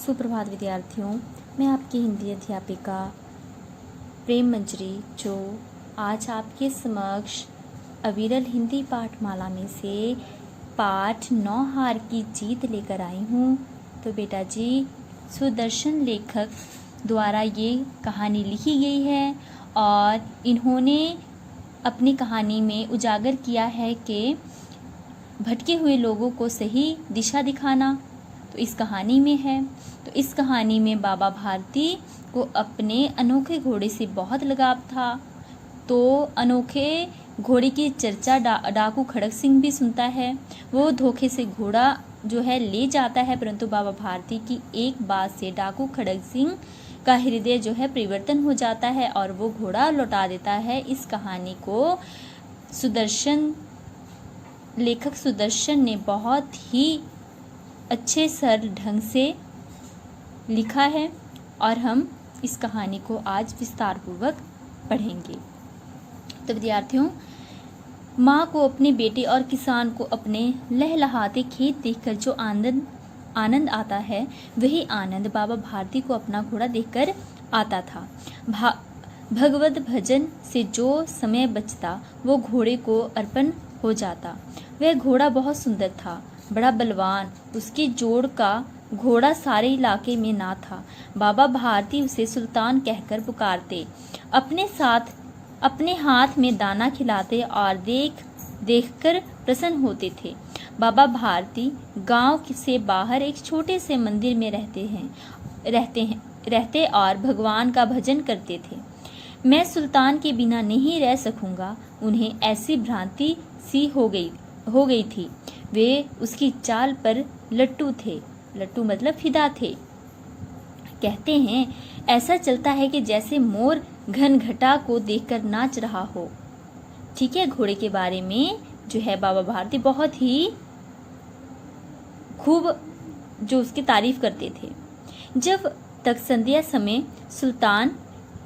सुप्रभात विद्यार्थियों, मैं आपकी हिंदी अध्यापिका प्रेम मंजरी जो आज आपके समक्ष अविरल हिंदी पाठमाला में से पाठ 9 हार की जीत लेकर आई हूँ। तो बेटा जी, सुदर्शन लेखक द्वारा ये कहानी लिखी गई है और इन्होंने अपनी कहानी में उजागर किया है कि भटके हुए लोगों को सही दिशा दिखाना तो इस कहानी में है। तो इस कहानी में बाबा भारती को अपने अनोखे घोड़े से बहुत लगाव था। तो अनोखे घोड़े की चर्चा डाकू खड़क सिंह भी सुनता है। वो धोखे से घोड़ा जो है ले जाता है, परंतु बाबा भारती की एक बात से डाकू खड़क सिंह का हृदय जो है परिवर्तन हो जाता है और वो घोड़ा लौटा देता है। इस कहानी को लेखक सुदर्शन ने बहुत ही अच्छे सरल ढंग से लिखा है और हम इस कहानी को आज विस्तार पूर्वक पढ़ेंगे। तो विद्यार्थियों, माँ को अपने बेटे और किसान को अपने लहलहाते खेत देखकर जो आनंद आता है, वही आनंद बाबा भारती को अपना घोड़ा देखकर आता था। भगवत भजन से जो समय बचता वो घोड़े को अर्पण हो जाता। वह घोड़ा बहुत सुंदर था, बड़ा बलवान। उसकी जोड़ का घोड़ा सारे इलाके में ना था। बाबा भारती उसे सुल्तान कहकर पुकारते, अपने हाथ में दाना खिलाते और देखकर प्रसन्न होते थे। बाबा भारती गांव से बाहर एक छोटे से मंदिर में रहते और भगवान का भजन करते थे। मैं सुल्तान के बिना नहीं रह सकूंगा, उन्हें ऐसी भ्रांति सी हो गई थी। वे उसकी चाल पर लट्टू थे। लट्टू मतलब फिदा थे। कहते हैं ऐसा चलता है कि जैसे मोर घनघटा को देखकर नाच रहा हो। ठीक है, घोड़े के बारे में जो है बाबा भारती बहुत ही खूब जो उसकी तारीफ करते थे। जब तक संध्या समय सुल्तान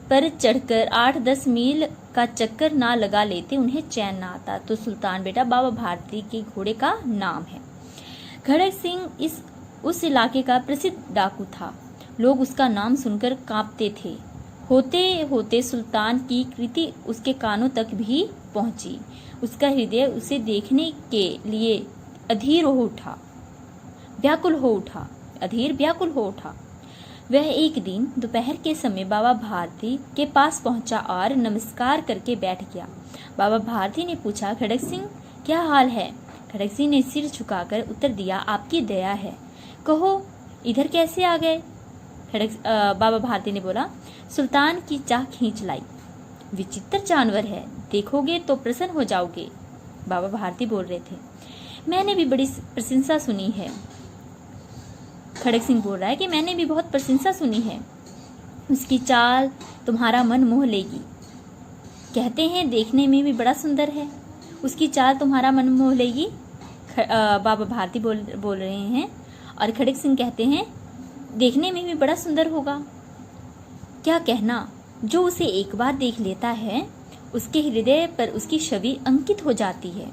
पर चढ़कर 8-10 मील का चक्कर ना लगा लेते, उन्हें चैन ना आता। तो सुल्तान बेटा बाबा भारती के घोड़े का नाम है। खड़क सिंह उस इलाके का प्रसिद्ध डाकू था। लोग उसका नाम सुनकर कांपते थे। होते होते सुल्तान की कृति उसके कानों तक भी पहुंची। उसका हृदय उसे देखने के लिए अधीर व्याकुल हो उठा। वह एक दिन दोपहर के समय बाबा भारती के पास पहुंचा और नमस्कार करके बैठ गया। बाबा भारती ने पूछा, खड़क सिंह क्या हाल है? खड़क सिंह ने सिर झुकाकर उत्तर दिया, आपकी दया है। कहो इधर कैसे आ गए? बाबा भारती ने बोला, सुल्तान की चाह खींच लाई। विचित्र जानवर है, देखोगे तो प्रसन्न हो जाओगे। बाबा भारती बोल रहे थे, मैंने भी बड़ी प्रशंसा सुनी है। खड़क सिंह बोल रहा है कि मैंने भी बहुत प्रशंसा सुनी है। उसकी चाल तुम्हारा मन मोह लेगी। कहते हैं देखने में भी बड़ा सुंदर है। उसकी चाल तुम्हारा मन मोह लेगी। बाबा भारती बोल रहे हैं और खड़क सिंह कहते हैं देखने में भी बड़ा सुंदर होगा। क्या कहना, जो उसे एक बार देख लेता है उसके हृदय पर उसकी छवि अंकित हो जाती है।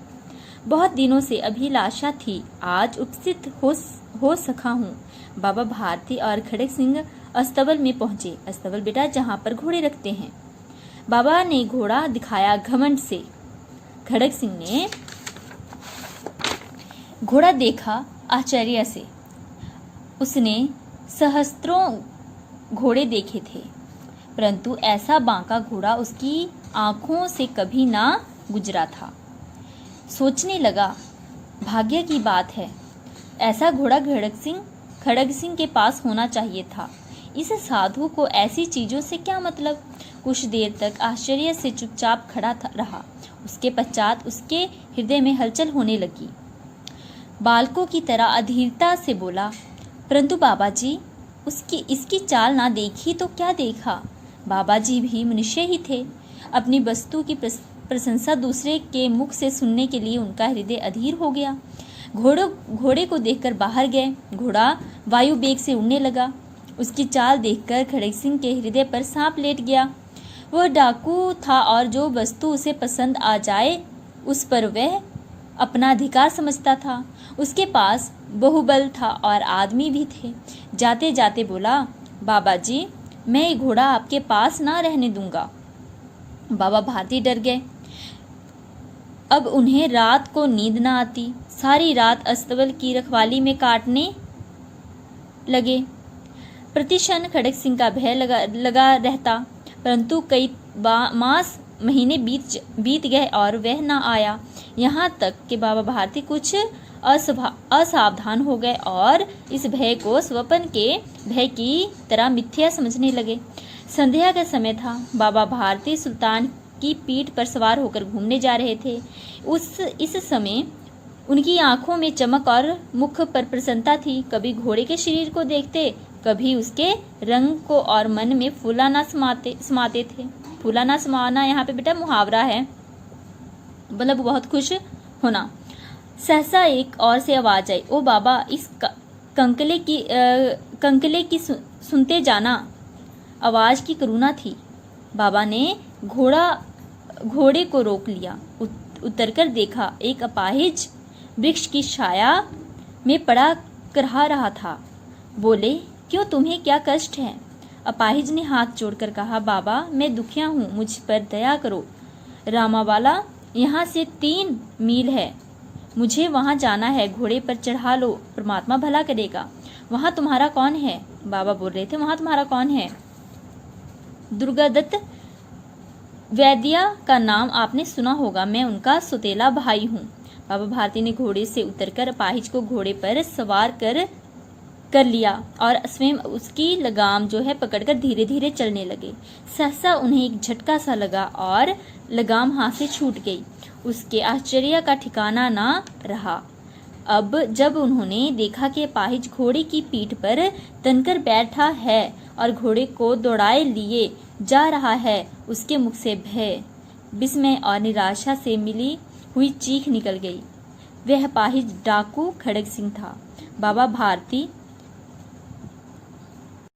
बहुत दिनों से अभिलाषा थी, आज उपस्थित हो सका हूँ। बाबा भारती और खड़क सिंह अस्तबल में पहुंचे। अस्तबल बेटा जहाँ पर घोड़े रखते हैं। बाबा ने घोड़ा दिखाया घमंड से। खड़क सिंह ने घोड़ा देखा आश्चर्य से। उसने सहस्त्रों घोड़े देखे थे, परंतु ऐसा बांका घोड़ा उसकी आंखों से कभी ना गुजरा था। सोचने लगा, भाग्य की बात है, ऐसा घोड़ा खड़क सिंह के पास होना चाहिए था। इस साधु को ऐसी चीजों से क्या मतलब? कुछ देर तक आश्चर्य से चुपचाप खड़ा रहा। उसके पश्चात उसके हृदय में हलचल होने लगी। बालकों की तरह अधीरता से बोला, परंतु बाबा जी, इसकी चाल ना देखी तो क्या देखा? बाबा जी भी मनुष्य ही थे। अपनी वस्तु की प्रशंसा दूसरे के मुख से सुनने के लिए उनका हृदय अधीर हो गया। घोड़े को देखकर बाहर गए। घोड़ा वायु वेग से उड़ने लगा। उसकी चाल देखकर खड़क सिंह के हृदय पर सांप लेट गया। वह डाकू था और जो वस्तु उसे पसंद आ जाए उस पर वह अपना अधिकार समझता था। उसके पास बहुबल था और आदमी भी थे। जाते जाते बोला, बाबा जी, मैं ये घोड़ा आपके पास ना रहने दूंगा। बाबा भारती डर गए। अब उन्हें रात को नींद न आती। सारी रात अस्तबल की रखवाली में काटने लगे। प्रतिक्षण खड़ग सिंह का भय लगा रहता, परंतु कई मास महीने बीत गए और वह न आया। यहाँ तक कि बाबा भारती कुछ असावधान हो गए और इस भय को स्वप्न के भय की तरह मिथ्या समझने लगे। संध्या का समय था। बाबा भारती सुल्तान की पीठ पर सवार होकर घूमने जा रहे थे। इस समय उनकी आंखों में चमक और मुख पर प्रसन्नता थी। कभी घोड़े के शरीर को देखते, कभी उसके रंग को, और मन में फूलाना समाते थे। फूलाना समाना यहाँ पे बेटा मुहावरा है, मतलब बहुत खुश होना। सहसा एक और से आवाज आई, ओ बाबा, इस कंकले की सुनते जाना। आवाज की करुणा थी। बाबा ने घोड़े को रोक लिया। उतरकर देखा, एक अपाहिज वृक्ष की छाया में पड़ा करहा रहा था। बोले, क्यों, तुम्हें क्या कष्ट है? अपाहिज ने हाथ जोड़कर कहा, बाबा, मैं दुखिया हूँ, मुझ पर दया करो। रामावाला यहाँ से 3 मील है, मुझे वहां जाना है। घोड़े पर चढ़ा लो, परमात्मा भला करेगा। वहां तुम्हारा कौन है? बाबा बोल रहे थे, वहां तुम्हारा कौन है? दुर्गादत्त वैद्या का नाम आपने सुना होगा, मैं उनका सुतेला भाई हूँ। बाबा भारती ने घोड़े से उतरकर अपाहिज को घोड़े पर सवार कर लिया और स्वयं उसकी लगाम जो है पकड़कर धीरे धीरे चलने लगे। सहसा उन्हें एक झटका सा लगा और लगाम हाथ से छूट गई। उसके आश्चर्य का ठिकाना ना रहा। अब जब उन्होंने देखा कि अपाहिज घोड़े की पीठ पर तनकर बैठा है और घोड़े को दौड़ाए लिए जा रहा है, उसके मुख से भय, विस्मय और निराशा से मिली हुई चीख निकल गई। वह अपाहिज डाकू खड़ग सिंह था। बाबा भारती